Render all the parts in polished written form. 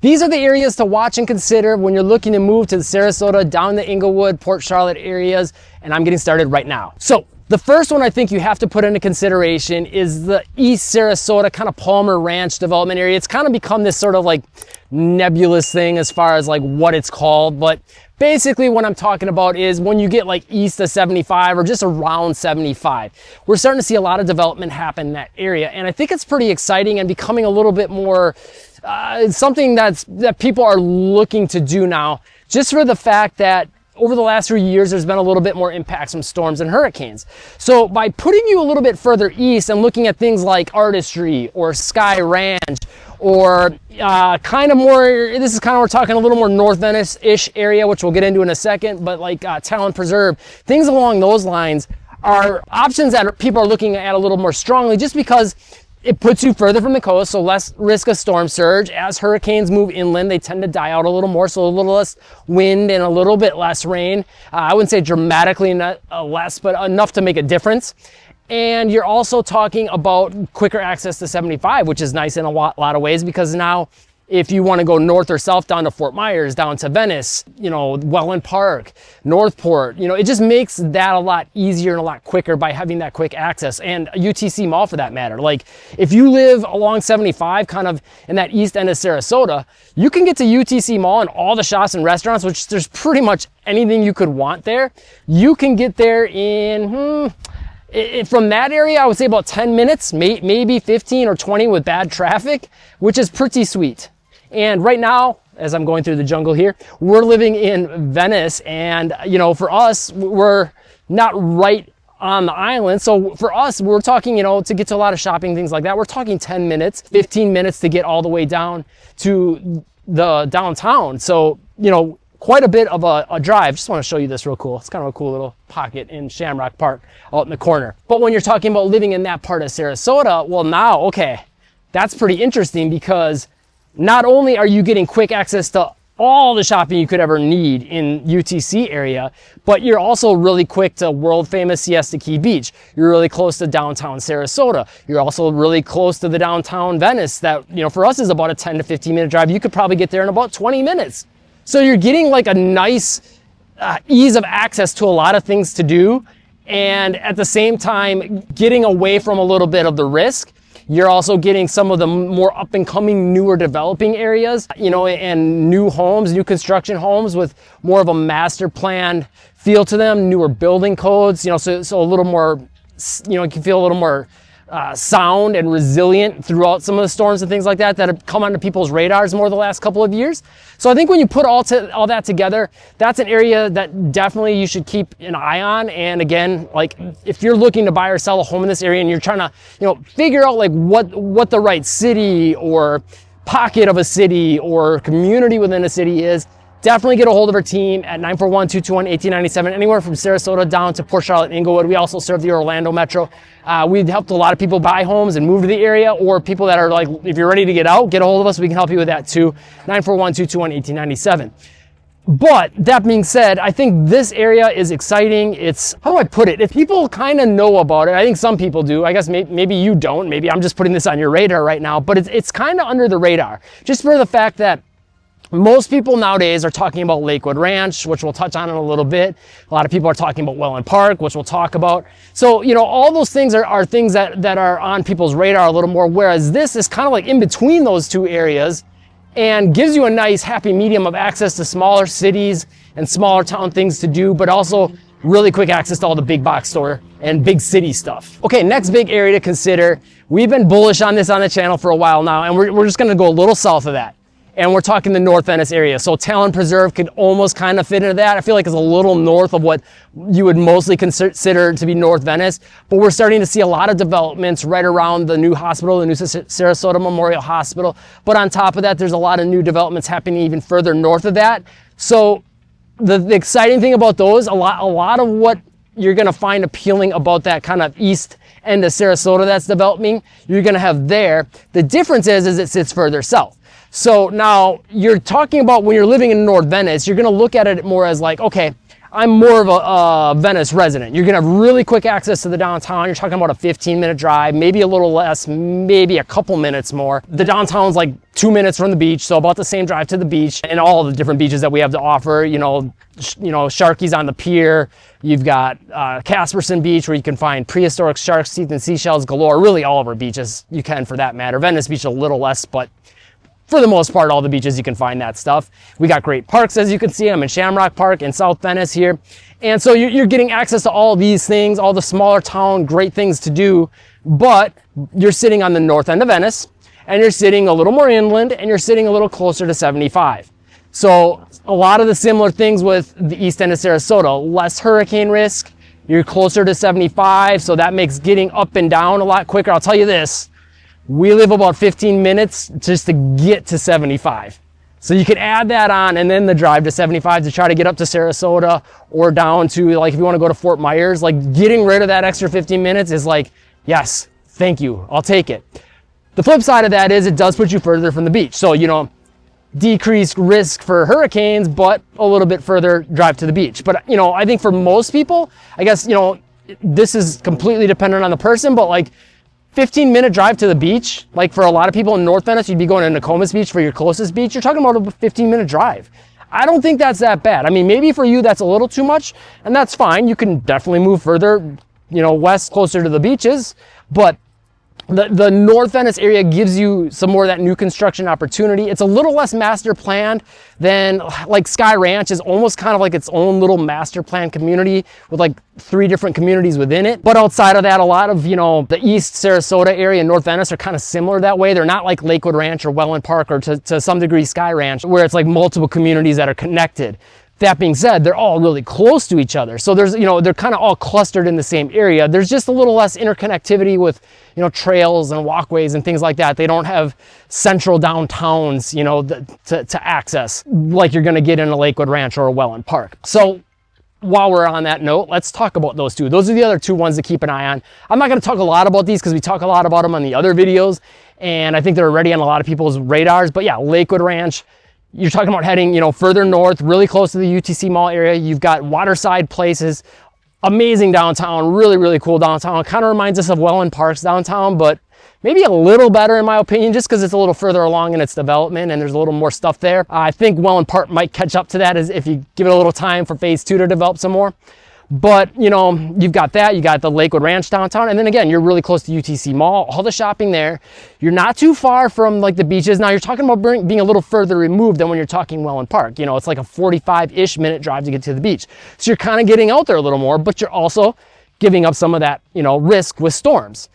These are the areas to watch and consider when you're looking to move to the Sarasota, down the Englewood, Port Charlotte areas, and I'm getting started right now. So the first one I think you have to put into consideration is the East Sarasota kind of Palmer Ranch development area. It's kind of become this sort of like nebulous thing as far as like what it's called, but basically what I'm talking about is when you get like east of 75 or just around 75, we're starting to see a lot of development happen in that area. And I think it's pretty exciting and becoming a little bit more something that people are looking to do now, just for the fact that over the last 3 years, there's been a little bit more impacts from storms and hurricanes. So by putting you a little bit further east and looking at things like Artistry or Sky Ranch or kind of more, this is kind of, we're talking a little more North Venice-ish area, which we'll get into in a second, but like Talon Preserve, things along those lines are options that people are looking at a little more strongly, just because it puts you further from the coast, so less risk of storm surge. As hurricanes move inland, they tend to die out a little more, so a little less wind and a little bit less rain. I wouldn't say dramatically less, but enough to make a difference. And you're also talking about quicker access to 75, which is nice in a lot of ways, because now if you want to go north or south down to Fort Myers, down to Venice, you know, Wellen Park, Northport, you know, it just makes that a lot easier and a lot quicker by having that quick access. And UTC Mall for that matter. Like if you live along 75, kind of in that east end of Sarasota, you can get to UTC Mall and all the shops and restaurants, which there's pretty much anything you could want there. You can get there in, from that area, I would say about 10 minutes, maybe 15 or 20 with bad traffic, which is pretty sweet. And right now, as I'm going through the jungle here, we're living in Venice, and you know, for us, we're not right on the island. So for us, we're talking, you know, to get to a lot of shopping, things like that, we're talking 10 minutes, 15 minutes to get all the way down to the downtown. So, you know, quite a bit of a drive. Just want to show you this real cool. It's kind of a cool little pocket in Shamrock Park out in the corner. But when you're talking about living in that part of Sarasota, well now, okay, that's pretty interesting, because not only are you getting quick access to all the shopping you could ever need in UTC area, but you're also really quick to world famous Siesta Key Beach. You're really close to downtown Sarasota. You're also really close to the downtown Venice that, you know, for us is about a 10 to 15 minute drive. You could probably get there in about 20 minutes. So you're getting like a nice ease of access to a lot of things to do. And at the same time, getting away from a little bit of the risk. You're also getting some of the more up and coming, newer developing areas, you know, and new homes, new construction homes with more of a master planned feel to them, newer building codes, you know, so a little more, you know, you can feel a little more sound and resilient throughout some of the storms and things like that have come onto people's radars more the last couple of years. So I think when you put all that together, that's an area that definitely you should keep an eye on. And again, like if you're looking to buy or sell a home in this area and you're trying to, you know, figure out like what the right city or pocket of a city or community within a city is, definitely get a hold of our team at 941-221-1897, anywhere from Sarasota down to Port Charlotte and Englewood. We also serve the Orlando metro. We've helped a lot of people buy homes and move to the area, or people that are like, if you're ready to get out, get a hold of us. We can help you with that too. 941-221-1897. But that being said, I think this area is exciting. It's, how do I put it? If people kind of know about it, I think some people do. I guess maybe you don't. Maybe I'm just putting this on your radar right now, but it's kind of under the radar, just for the fact that most people nowadays are talking about Lakewood Ranch, which we'll touch on in a little bit. A lot of people are talking about Wellen Park, which we'll talk about. So, you know, all those things are things that are on people's radar a little more, whereas this is kind of like in between those two areas and gives you a nice happy medium of access to smaller cities and smaller town things to do, but also really quick access to all the big box store and big city stuff. Okay, next big area to consider. We've been bullish on this on the channel for a while now, and we're just gonna go a little south of that. And we're talking the North Venice area. So Talon Preserve could almost kind of fit into that. I feel like it's a little north of what you would mostly consider to be North Venice, but we're starting to see a lot of developments right around the new hospital, the new Sarasota Memorial Hospital. But on top of that, there's a lot of new developments happening even further north of that. So the exciting thing about those, a lot of what you're gonna find appealing about that kind of east end of Sarasota that's developing, you're gonna have there. The difference is it sits further south. So now you're talking about when you're living in North Venice, you're gonna look at it more as like, okay, I'm more of a Venice resident. You're gonna have really quick access to the downtown. You're talking about a 15-minute drive, maybe a little less, maybe a couple minutes more. The downtown's like 2 minutes from the beach, so about the same drive to the beach, and all the different beaches that we have to offer. Sharky's on the pier. You've got Casperson Beach, where you can find prehistoric sharks, teeth, and seashells galore. Really, all of our beaches you can, for that matter. Venice Beach a little less, but for the most part, all the beaches you can find that stuff. We got great parks, as you can see. I'm in Shamrock Park in South Venice here. And so you're getting access to all these things, all the smaller town, great things to do, but you're sitting on the north end of Venice, and you're sitting a little more inland, and you're sitting a little closer to 75. So a lot of the similar things with the east end of Sarasota, less hurricane risk, you're closer to 75, so that makes getting up and down a lot quicker. I'll tell you this, we live about 15 minutes just to get to 75. So you could add that on and then the drive to 75 to try to get up to Sarasota or down to, like, if you want to go to Fort Myers, like getting rid of that extra 15 minutes is like, yes, thank you, I'll take it. The flip side of that is it does put you further from the beach. So, decreased risk for hurricanes, but a little bit further drive to the beach. But, I think for most people, I guess, this is completely dependent on the person, but like 15-minute drive to the beach, like for a lot of people in North Venice, you'd be going to Nokomis Beach for your closest beach. You're talking about a 15-minute drive. I don't think that's that bad. I mean, maybe for you that's a little too much, and that's fine. You can definitely move further, west, closer to the beaches, but the North Venice area gives you some more of that new construction opportunity. It's a little less master planned than, like, Sky Ranch is almost kind of like its own little master plan community with like 3 different communities within it. But outside of that, a lot of, the East Sarasota area and North Venice are kind of similar that way. They're not like Lakewood Ranch or Wellen Park, or to some degree Sky Ranch, where it's like multiple communities that are connected. That being said, they're all really close to each other. So there's, they're kind of all clustered in the same area. There's just a little less interconnectivity with, trails and walkways and things like that. They don't have central downtowns, to access like you're going to get in a Lakewood Ranch or a Wellen Park. So while we're on that note, let's talk about those two. Those are the other 2 ones to keep an eye on. I'm not going to talk a lot about these because we talk a lot about them on the other videos, and I think they're already on a lot of people's radars. But yeah, Lakewood Ranch, you're talking about heading, further north, really close to the UTC Mall area. You've got waterside places, amazing downtown, really, really cool downtown. It kind of reminds us of Wellen Park's downtown, but maybe a little better in my opinion, just because it's a little further along in its development and there's a little more stuff there. I think Wellen Park might catch up to that as if you give it a little time for phase 2 to develop some more. But, you've got that, you got the Lakewood Ranch downtown, and then again, you're really close to UTC Mall, all the shopping there. You're not too far from like the beaches. Now you're talking about being a little further removed than when you're talking Wellen Park. It's like a 45-ish minute drive to get to the beach. So you're kind of getting out there a little more, but you're also giving up some of that, risk with storms.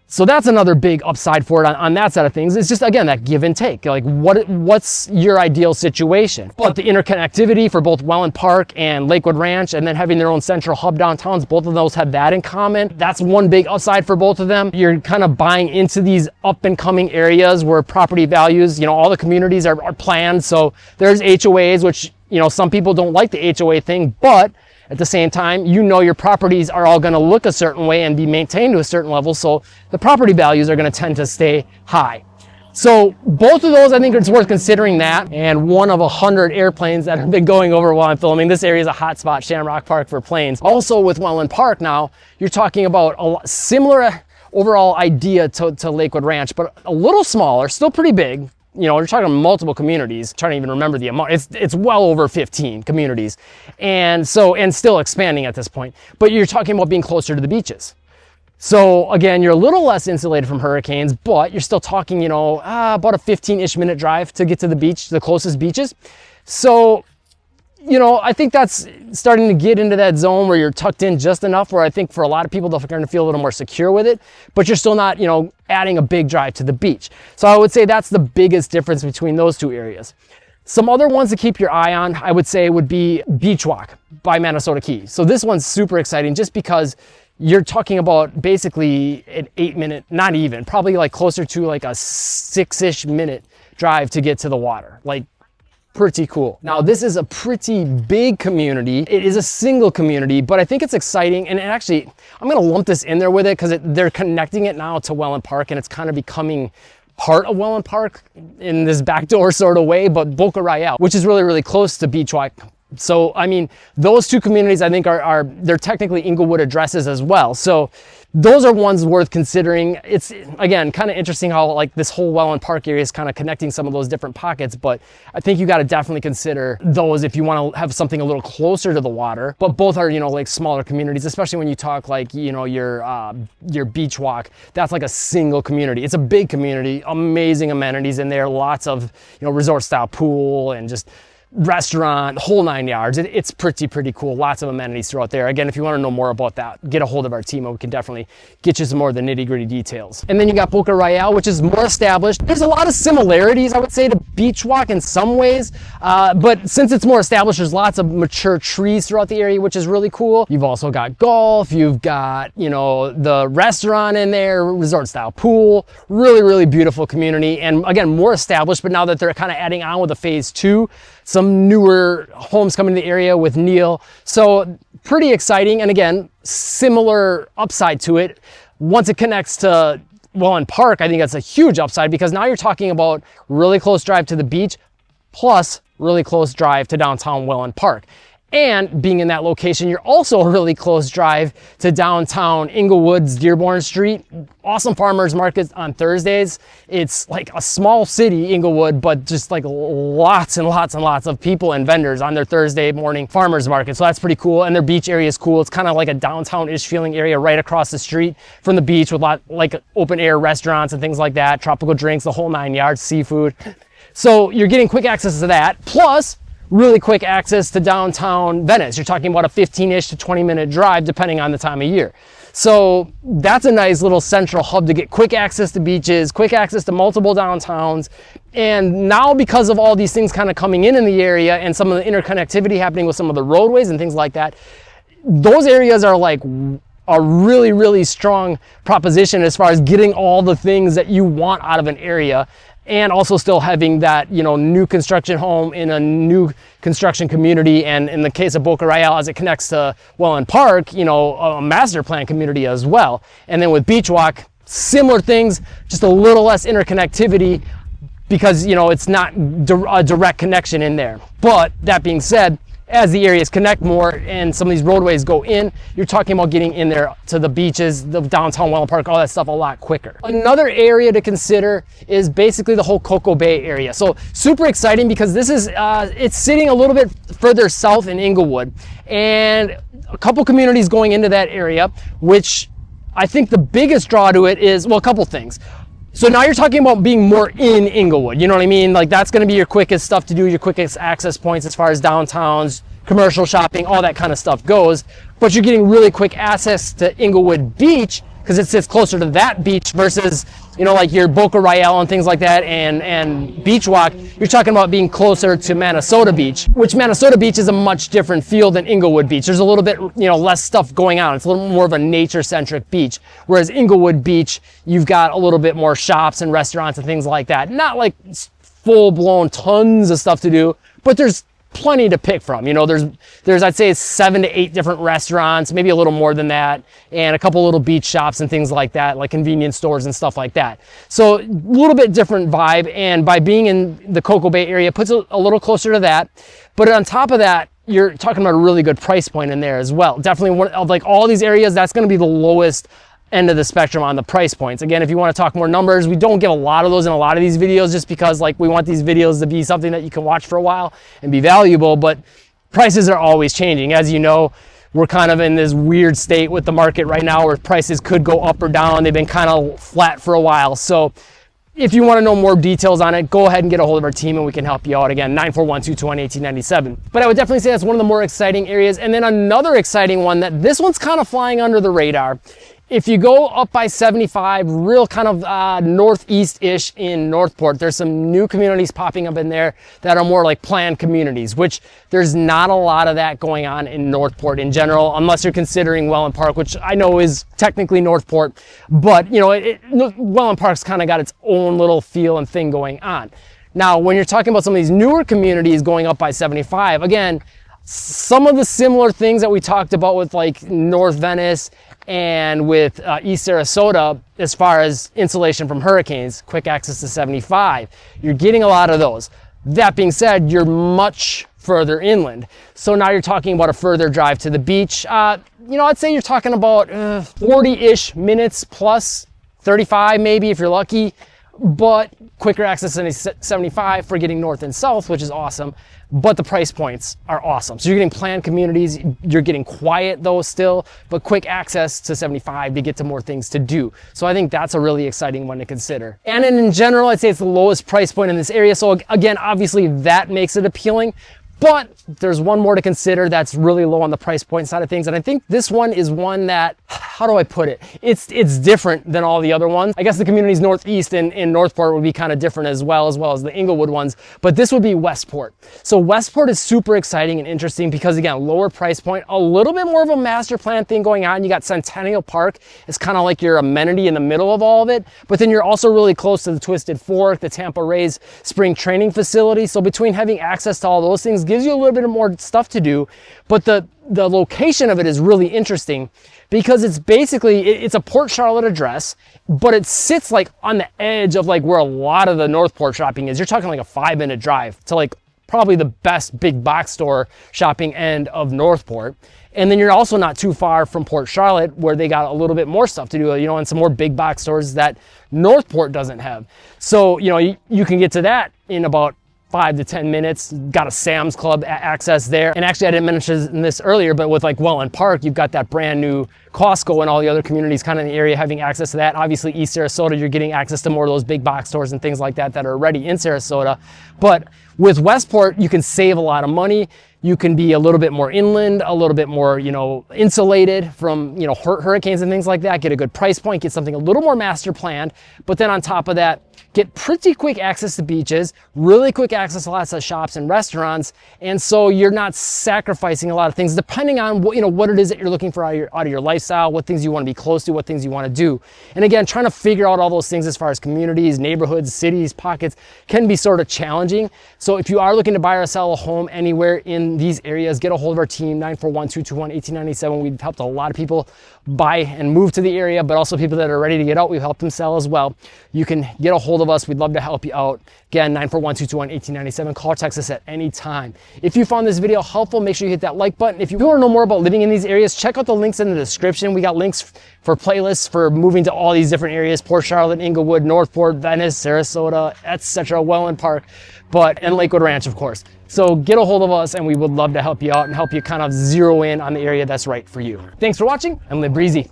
So that's another big upside for it on that side of things. It's just, again, that give and take. Like, what's your ideal situation? But the interconnectivity for both Wellen Park and Lakewood Ranch, and then having their own central hub downtowns, both of those have that in common. That's one big upside for both of them. You're kind of buying into these up and coming areas where property values, all the communities are planned. So there's HOAs, which, some people don't like the HOA thing, but at the same time, your properties are all going to look a certain way and be maintained to a certain level, so the property values are going to tend to stay high. So both of those, I think it's worth considering that. And one of 100 airplanes that have been going over while I'm filming. This area is a hot spot, Shamrock Park, for planes. Also with Wellen Park now, you're talking about a similar overall idea to Lakewood Ranch, but a little smaller, still pretty big. You're talking multiple communities. I'm trying to even remember the amount. It's well over 15 communities. And still expanding at this point. But you're talking about being closer to the beaches. So again, you're a little less insulated from hurricanes, but you're still talking, about a 15-ish minute drive to get to the beach, the closest beaches. So, I think that's starting to get into that zone where you're tucked in just enough where I think for a lot of people, they're going to feel a little more secure with it, but you're still not, adding a big drive to the beach. So I would say that's the biggest difference between those 2 areas. Some other ones to keep your eye on, I would say, would be Beach Walk by Minnesota Key. So this one's super exciting just because you're talking about basically an 8-minute, not even, probably like closer to like a 6-ish minute drive to get to the water. Like, pretty cool. Now, this is a pretty big community. It is a single community, but I think it's exciting. And actually, I'm going to lump this in there with it because they're connecting it now to Wellen Park, and it's kind of becoming part of Wellen Park in this backdoor sort of way. But Boca Raton, which is really, really close to Beach Walk So, I mean, those two communities I think they're technically Englewood addresses as well. So those are ones worth considering. It's, again, kind of interesting how like this whole Wellen Park area is kind of connecting some of those different pockets, but I think you got to definitely consider those if you want to have something a little closer to the water. But both are, you know, like smaller communities, especially when you talk like, you know, your beach walk. That's like a single community. It's a big community, amazing amenities in there, lots of, you know, resort style pool and just restaurant, whole 9 yards. It's pretty cool. Lots of amenities throughout there. Again, if you want to know more about that, get a hold of our team and we can definitely get you some more of the nitty-gritty details. And then you got Boca Raton, which is more established. There's a lot of similarities, I would say, to Beach Walk in some ways, but since it's more established, there's lots of mature trees throughout the area, which is really cool. You've also got golf, you've got, you know, the restaurant in there, resort style pool, really beautiful community. And again, more established, but now that they're kind of adding on with a phase 2, some newer homes coming to the area with Neil. So pretty exciting. And again, similar upside to it. Once it connects to Wellen Park, I think that's a huge upside because now you're talking about really close drive to the beach plus really close drive to downtown Wellen Park. And being in that location, you're also a really close drive to downtown Englewood's Dearborn Street. Awesome farmers markets on Thursdays. It's like a small city, Englewood, but just like lots and lots of people and vendors on their Thursday morning farmers market. So that's pretty cool. And their beach area is cool. It's kind of like a downtown-ish feeling area right across the street from the beach with like open air restaurants and things like that, tropical drinks, the whole 9 yards, seafood. So you're getting quick access to that. Plus, really quick access to downtown Venice. You're talking about a 15-ish to 20-minute drive depending on the time of year. So that's a nice little central hub to get quick access to beaches, quick access to multiple downtowns. And now because of all these things kind of coming in the area and some of the interconnectivity happening with some of the roadways and things like that, those areas are like a really strong proposition as far as getting all the things that you want out of an area. And also still having that, you know, new construction home in a new construction community. And in the case of Boca Raton, as it connects to Wellen Park, you know, a master plan community as well. And then with Beach Walk, similar things, just a little less interconnectivity because, you know, it's not a direct connection in there. But that being said, as the areas connect more and some of these roadways go in, you're talking about getting in there to the beaches, the downtown Wellen Park, all that stuff a lot quicker. Another area to consider is basically the whole Cocoa Bay area. So super exciting because this is, it's sitting a little bit further south in Englewood and a couple communities going into that area, which I think the biggest draw to it is, well, a couple things. So now you're talking about being more in Englewood, you know what I mean? Like that's gonna be your quickest stuff to do, your quickest access points as far as downtowns, commercial shopping, all that kind of stuff goes. But you're getting really quick access to Englewood Beach because it sits closer to that beach versus, you know, like your Boca Raton and things like that and Beach Walk. You're talking about being closer to Sarasota Beach, which Sarasota Beach is a much different feel than Englewood Beach. There's a little bit, you know, less stuff going on. It's a little more of a nature-centric beach. Whereas Englewood Beach, you've got a little bit more shops and restaurants and things like that. Not like full-blown tons of stuff to do, but there's plenty to pick from. You know, there's I'd say 7 to 8 different restaurants, maybe a little more than that, and a couple little beach shops and things like that, like convenience stores and stuff like that. So a little bit different vibe, and by being in the Cocoa Bay area, it puts it a little closer to that. But on top of that, you're talking about a really good price point in there as well. Definitely one of like all these areas, that's going to be the lowest end of the spectrum on the price points. Again, if you want to talk more numbers, we don't give a lot of those in a lot of these videos just because like we want these videos to be something that you can watch for a while and be valuable, but prices are always changing. As you know, we're kind of in this weird state with the market right now where prices could go up or down. They've been kind of flat for a while. So if you want to know more details on it, go ahead and get a hold of our team and we can help you out. Again, 941-221-1897. But I would definitely say that's one of the more exciting areas. And then another exciting one that this one's kind of flying under the radar. If you go up by 75, real kind of northeast-ish in Northport, there's some new communities popping up in there that are more like planned communities, which there's not a lot of that going on in Northport in general, unless you're considering Wellen Park, which I know is technically Northport, but you know, Wellen Park's kind of got its own little feel and thing going on. Now, when you're talking about some of these newer communities going up by 75, again, some of the similar things that we talked about with like North Venice and with East Sarasota, as far as insulation from hurricanes, quick access to 75, you're getting a lot of those. That being said, you're much further inland. So now you're talking about a further drive to the beach. You know, I'd say you're talking about 40-ish minutes plus, 35 maybe if you're lucky, but quicker access than 75 for getting north and south, which is awesome. But the price points are awesome. So you're getting planned communities, you're getting quiet though still, but quick access to 75 to get to more things to do. So I think that's a really exciting one to consider. And in general, I'd say it's the lowest price point in this area. So again, obviously that makes it appealing. But there's one more to consider that's really low on the price point side of things. And I think this one is one that, how do I put it? It's different than all the other ones. I guess the communities northeast in Northport would be kind of different as well as the Englewood ones. But this would be Westport. So Westport is super exciting and interesting because, again, lower price point, a little bit more of a master plan thing going on. You got Centennial Park. It's kind of like your amenity in the middle of all of it. But then you're also really close to the Twisted Fork, the Tampa Rays spring training facility. So between having access to all those things gives you a little bit more stuff to do. But the location of it is really interesting because it's basically, it's a Port Charlotte address, but it sits like on the edge of like where a lot of the Northport shopping is. You're talking like a 5-minute drive to like probably the best big box store shopping end of Northport. And then you're also not too far from Port Charlotte where they got a little bit more stuff to do, you know, and some more big box stores that Northport doesn't have. So, you know, you can get to that in about 5 to 10 minutes. Got a Sam's Club access there. And actually I didn't mention this earlier, but with like Wellen Park, you've got that brand new Costco and all the other communities kind of in the area having access to that. Obviously East Sarasota, you're getting access to more of those big box stores and things like that that are already in Sarasota. But with Westport, you can save a lot of money. You can be a little bit more inland, a little bit more, you know, insulated from, you know, hurricanes and things like that. Get a good price point, get something a little more master planned. But then on top of that, get pretty quick access to beaches, really quick access to lots of shops and restaurants. And so you're not sacrificing a lot of things depending on what, you know, what it is that you're looking for out of your lifestyle, what things you want to be close to, what things you want to do. And again, trying to figure out all those things as far as communities, neighborhoods, cities, pockets can be sort of challenging. So if you are looking to buy or sell a home anywhere in these areas, get a hold of our team, 941-221-1897. We've helped a lot of people buy and move to the area, but also people that are ready to get out, we've helped them sell as well. You can get a hold of us. We'd love to help you out. Again, 941-221-1897. Call or text us at any time. If you found this video helpful, make sure you hit that like button. If you want to know more about living in these areas, check out the links in the description. We got links for playlists for moving to all these different areas: Port Charlotte, Englewood, Northport, Venice, Sarasota, etc., Wellen Park, and Lakewood Ranch, of course. So get a hold of us and we would love to help you out and help you kind of zero in on the area that's right for you. Thanks for watching and live breezy.